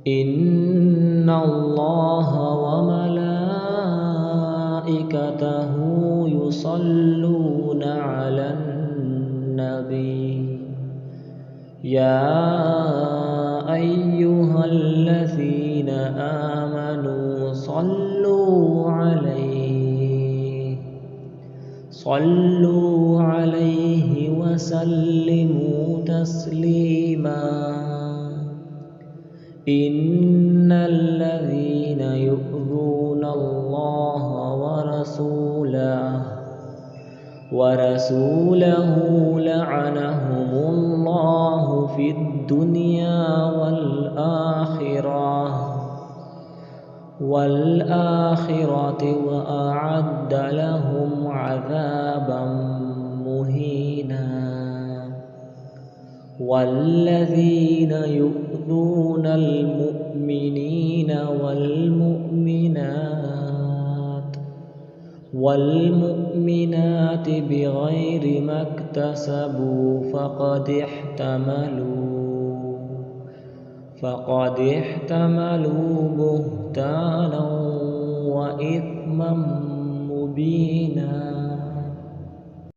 إن الله وملائكته يصلون على النبي يا أيها الذين آمنوا صلوا عليه وسلموا تسليما إن الذين يؤذون الله ورسوله لعنهم الله في الدنيا والآخرة وأعد لهم عذابا مهينا والذين يؤذون المؤمنين والمؤمنات بغير ما اكتسبوا فقد احتملوا بهتانا وإثما مبينا